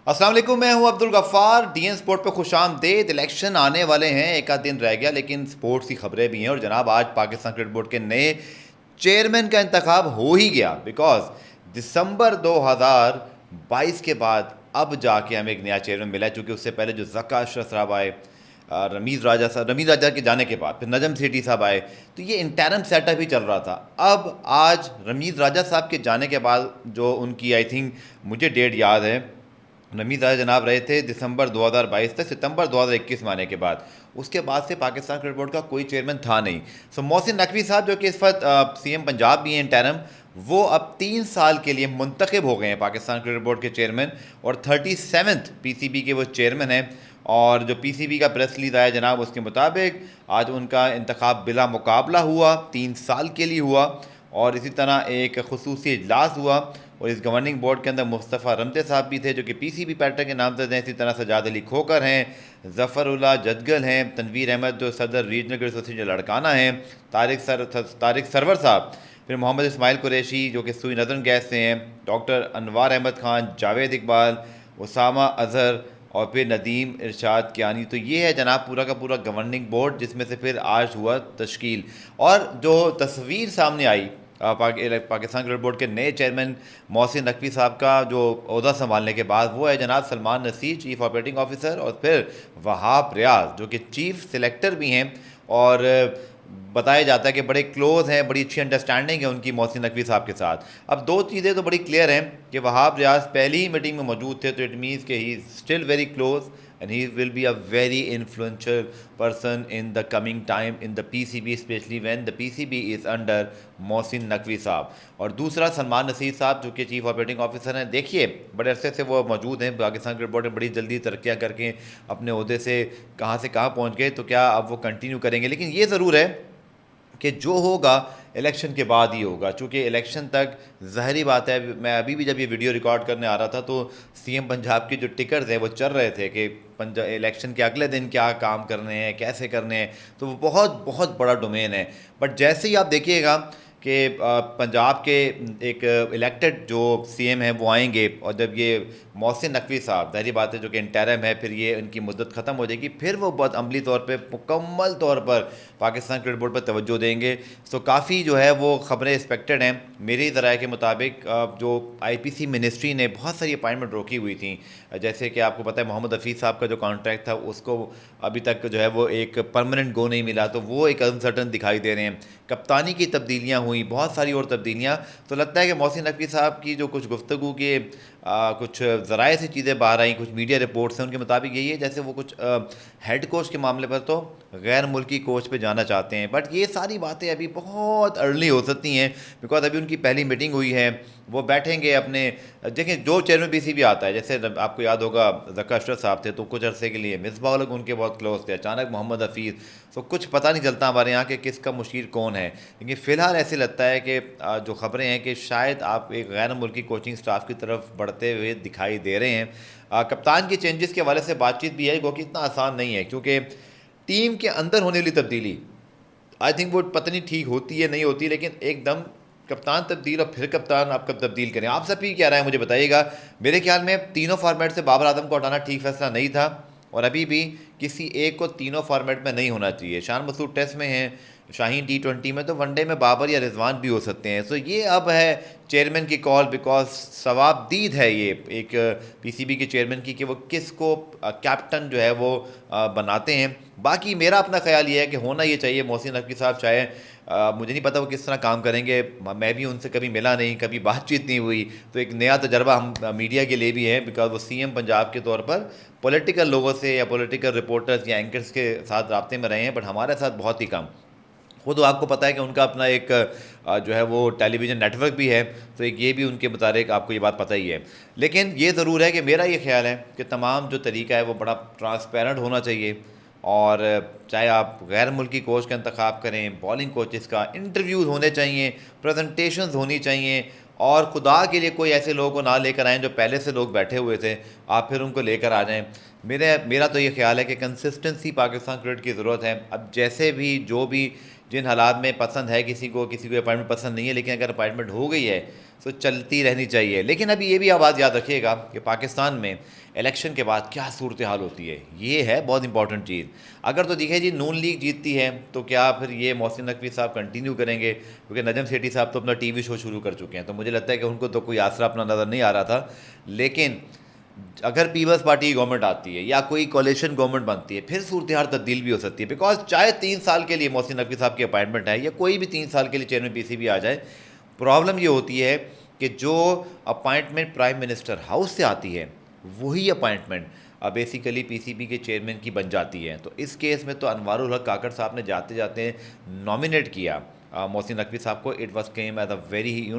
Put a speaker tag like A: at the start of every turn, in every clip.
A: السلام علیکم، میں ہوں Abdul Ghaffar. D N support پہ خوش آمدید۔ الیکشن آنے والے ہیں، ایک آدھ دن رہ گیا، لیکن سپورٹس کی خبریں بھی ہیں۔ اور جناب آج پاکستان کرکٹ بورڈ کے نئے چیئرمین کا انتخاب ہو ہی گیا، بیکاز دسمبر 2022 کے بعد اب جا کے ہمیں ایک نیا چیئرمین ملا ہے، چونکہ اس سے پہلے جو ذکا اشرف صاحب آئے، رمیز راجہ کے جانے کے بعد پھر نجم سیٹھی صاحب آئے، تو یہ انٹرم سیٹ اپ ہی چل رہا تھا۔ اب آج رمیز راجہ صاحب کے جانے کے بعد جو ان کی آئی تھنک مجھے ڈیٹ یاد ہے، رمیز راجہ جناب رہے تھے دسمبر 2022 تک ستمبر 2021 میں آنے کے بعد، اس کے بعد سے پاکستان کرکٹ بورڈ کا کوئی چیئرمین تھا نہیں۔ محسن نقوی صاحب جو کہ اس وقت سی ایم پنجاب بھی ہیں انٹرم، وہ اب 3 سال کے لیے منتخب ہو گئے ہیں پاکستان کرکٹ بورڈ کے چیئرمین، اور 37 پی سی بی کے وہ چیئرمین ہیں۔ اور جو پی سی بی کا پریس ریلیز آیا جناب، اس کے مطابق آج ان کا انتخاب بلا مقابلہ ہوا، 3 سال کے لیے ہوا، اور اسی طرح ایک خصوصی اجلاس ہوا۔ اور اس گورننگ بورڈ کے اندر مصطفیٰ رمتے صاحب بھی تھے جو کہ پی سی بی پیٹر کے نامزد ہیں، اسی طرح سجاد علی کھوکر ہیں، ظفر اللہ جدگل ہیں، تنویر احمد جو صدر ریجنل کرکٹ ایسوسی لڑکانہ ہیں، طارق سرور صاحب، پھر محمد اسماعیل قریشی جو کہ سوئی نظر گیس سے ہیں، ڈاکٹر انوار احمد خان، جاوید اقبال، اسامہ اظہر، اور پھر ندیم ارشاد کیانی۔ تو یہ ہے جناب پورا کا پورا گورننگ بورڈ، جس میں سے پھر آج ہوا تشکیل۔ اور جو تصویر سامنے آئی پاکستان کرکٹ بورڈ کے نئے چیئرمین محسن نقوی صاحب کا جو عہدہ سنبھالنے کے بعد، وہ ہے جناب Salman Naseer chief operating officer, اور پھر وہاب ریاض جو کہ چیف سلیکٹر بھی ہیں، اور بتایا جاتا ہے کہ بڑے کلوز ہیں، بڑی اچھی انڈرسٹینڈنگ ہے ان کی محسن نقوی صاحب کے ساتھ۔ اب دو چیزیں تو بڑی کلیئر ہیں کہ وہاب ریاض پہلی ہی میٹنگ میں موجود تھے، تو اٹ مینس کہ he is still very close and he will be a very influential person in the coming time in the PCB, especially when the PCB is under محسن نقوی صاحب۔ اور دوسرا سلمان نصیر صاحب جو کہ چیف آپریٹنگ آفیسر ہیں، دیکھیے بڑے عرصے سے وہ موجود ہیں پاکستان کرکٹ بورڈ میں، بڑی جلدی ترقیاں کر کے اپنے عہدے سے کہاں پہنچ گئے، تو کیا اب وہ کنٹینیو کریں گے؟ لیکن یہ ضرور ہے کہ جو ہوگا الیکشن کے بعد ہی ہوگا، چونکہ الیکشن تک ظاہری بات ہے۔ میں ابھی بھی جب یہ ویڈیو ریکارڈ کرنے آ رہا تھا تو سی ایم پنجاب کے جو ٹکرز ہیں وہ چل رہے تھے کہ الیکشن کے اگلے دن کیا کام کرنے ہیں، کیسے کرنے ہیں، تو وہ بہت بڑا ڈومین ہے۔ بٹ جیسے ہی آپ دیکھیے گا کہ پنجاب کے ایک الیکٹڈ جو سی ایم ہیں وہ آئیں گے، اور جب یہ محسن نقوی صاحب ظاہری بات ہے جو کہ انٹرم ہے، پھر یہ ان کی مدت ختم ہو جائے گی، پھر وہ بہت عملی طور پہ مکمل طور پر پاکستان کرکٹ بورڈ پر توجہ دیں گے۔ تو کافی جو ہے وہ خبریں ایکسپیکٹڈ ہیں۔ میری ذرائع کے مطابق جو آئی پی سی منسٹری نے بہت ساری اپائنٹمنٹ روکی ہوئی تھیں، جیسے کہ آپ کو پتہ ہے محمد حفیظ صاحب کا جو کانٹریکٹ تھا اس کو ابھی تک جو ہے وہ ایک پرماننٹ گو نہیں ملا، تو وہ ایک انسرٹن دکھائی دے رہے ہیں۔ کپتانی کی تبدیلیاں ہوئیں، بہت ساری اور تبدیلیاں، تو لگتا ہے کہ محسن نقوی صاحب کی جو کچھ گفتگو کے کچھ ذرائع سے چیزیں باہر آئیں، کچھ میڈیا رپورٹس ہیں، ان کے مطابق یہی ہے جیسے وہ کچھ ہیڈ کوچ کے معاملے پر تو غیر ملکی کوچ پہ جانا چاہتے ہیں۔ بٹ یہ ساری باتیں ابھی بہت ارلی ہو سکتی ہیں، بیکاز ابھی ان کی پہلی میٹنگ ہوئی ہے، وہ بیٹھیں گے اپنے، دیکھیں جو چیئرمین پی سی بی آتا ہے، جیسے آپ کو یاد ہوگا ذکا اشرف صاحب تھے تو کچھ عرصے کے لیے مصباح الحق ان کے بہت کلوز تھے، اچانک محمد حفیظ، تو کچھ پتہ نہیں چلتا ہمارے یہاں کہ کس کا مشیر کون ہے۔ لیکن فی الحال ایسے لگتا ہے کہ جو خبریں ہیں کہ شاید آپ ایک غیر ملکی کوچنگ سٹاف کی طرف بڑھتے ہوئے دکھائی دے رہے ہیں۔ کپتان کی چینجز کے حوالے سے بات چیت بھی ہے، وہ کہ اتنا آسان نہیں ہے، کیونکہ ٹیم کے اندر ہونے والی تبدیلی آئی تھنک وہ پتہ نہیں ٹھیک ہوتی ہے نہیں ہوتی، لیکن ایک دم کپتان تبدیل اور پھر کپتان آپ کب تبدیل کریں؟ آپ سب ہی کیا رہا ہے مجھے بتائیے گا۔ میرے خیال میں تینوں فارمیٹ سے بابر اعظم کو ہٹانا ٹھیک فیصلہ نہیں تھا، اور ابھی بھی کسی ایک کو تینوں فارمیٹ میں نہیں ہونا چاہیے۔ شان مسعود ٹیسٹ میں ہیں، شاہین T20 میں، تو ون ڈے میں بابر یا رضوان بھی ہو سکتے ہیں۔ سو یہ اب ہے چیئرمین کی کال، بیکاز ثواب دید ہے یہ ایک پی سی بی کے چیئرمین کی کہ وہ کس کو کیپٹن جو ہے وہ بناتے ہیں۔ باقی میرا اپنا خیال یہ ہے کہ ہونا یہ چاہیے محسن نقوی صاحب، چاہے مجھے نہیں پتہ وہ کس طرح کام کریں گے، میں بھی ان سے کبھی ملا نہیں، کبھی بات چیت نہیں ہوئی، تو ایک نیا تجربہ ہم میڈیا کے لیے بھی ہے، بیکاز وہ سی ایم پنجاب کے طور پر پولیٹیکل لوگوں سے یا پولیٹیکل رپورٹرز یا اینکرز کے ساتھ رابطے میں رہے ہیں، بٹ ہمارے ساتھ بہت ہی کم۔ خود آپ کو پتہ ہے کہ ان کا اپنا ایک جو ہے وہ ٹیلی ویژن نیٹ ورک بھی ہے، تو ایک یہ بھی ان کے متعلق آپ کو یہ بات پتہ ہی ہے۔ لیکن یہ ضرور ہے کہ میرا یہ خیال ہے کہ تمام جو طریقہ ہے وہ بڑا ٹرانسپیرنٹ ہونا چاہیے، اور چاہے آپ غیر ملکی کوچ کا انتخاب کریں، بالنگ کوچز کا انٹرویوز ہونے چاہیے، پریزنٹیشنز ہونی چاہیے، اور خدا کے لیے کوئی ایسے لوگوں کو نہ لے کر آئیں جو پہلے سے لوگ بیٹھے ہوئے تھے، آپ پھر ان کو لے کر آ جائیں۔ میرا تو یہ خیال ہے کہ کنسسٹنسی پاکستان کرکٹ کی ضرورت ہے۔ اب جیسے بھی جو بھی جن حالات میں پسند ہے کسی کو اپائنٹمنٹ پسند نہیں ہے، لیکن اگر اپائنٹمنٹ ہو گئی ہے سو چلتی رہنی چاہیے. لیکن ابھی یہ بھی آپ بات یاد رکھیے گا کہ پاکستان میں الیکشن کے بعد کیا صورتحال ہوتی ہے, یہ ہے بہت امپورٹنٹ چیز. اگر تو دیکھیں جی نون لیگ جیتتی ہے تو کیا پھر یہ محسن نقوی صاحب کنٹینیو کریں گے, کیونکہ نجم سیٹھی صاحب تو اپنا ٹی وی شو شروع کر چکے ہیں, تو مجھے لگتا ہے کہ ان کو تو کوئی آسرا اپنا نظر نہیں آ رہا تھا. لیکن اگر پیپلز پارٹی کی گورنمنٹ آتی ہے یا کوئی کولیشن گورنمنٹ بنتی ہے, پھر صورتحال تبدیل بھی ہو سکتی ہے. بیکاز چاہے 3 سال کے لیے محسن نقوی صاحب کی اپائنٹمنٹ ہے یا کوئی بھی 3 سال کے لیے چیئرمین پی سی بی آ جائے, پرابلم یہ ہوتی ہے کہ جو اپائنٹمنٹ پرائم منسٹر ہاؤس سے آتی ہے وہی appointment basically P C be کے چیئرمین کی بن جاتی ہے. تو اس کیس میں تو انوار الحق کاکڑ صاحب نے جاتے جاتے نامینیٹ کیا محسن نقوی صاحب کو. It was came as a very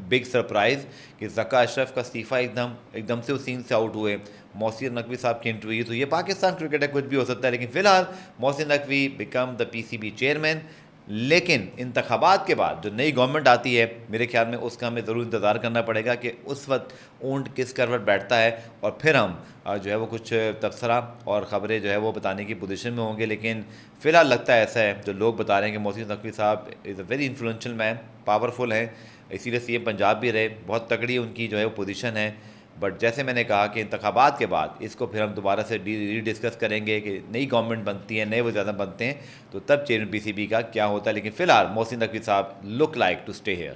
A: big surprise کہ ذکا اشرف کا استعفیٰ ایک دم سے اس سین سے آؤٹ ہوئے, محسن نقوی صاحب کی انٹرویو ہوئی. یہ پاکستان کرکٹ ہے, کچھ بھی ہو سکتا ہے, لیکن فی الحال Mohsin Naqvi became the P C B chairman. لیکن انتخابات کے بعد جو نئی گورنمنٹ آتی ہے میرے خیال میں اس کا ہمیں ضرور انتظار کرنا پڑے گا کہ اس وقت اونٹ کس کروٹ بیٹھتا ہے, اور پھر ہم جو ہے وہ کچھ تبصرہ اور خبریں جو ہے وہ بتانے کی پوزیشن میں ہوں گے. لیکن فی الحال لگتا ہے ایسا ہے, جو لوگ بتا رہے ہیں کہ محسن نقوی صاحب is a very influential man, powerful ہیں, اسی لیے سی ایم پنجاب بھی رہے, بہت تگڑی ان کی جو ہے وہ پوزیشن ہے. بٹ جیسے میں نے کہا کہ انتخابات کے بعد اس کو پھر ہم دوبارہ سے ری ڈسکس کریں گے کہ نئی گورنمنٹ بنتی ہے, نئے وزیر اعظم بنتے ہیں, تو تب چیئرمین پی سی بی کا کیا ہوتا ہے. لیکن فی الحال محسن نقوی صاحب look like to stay hair.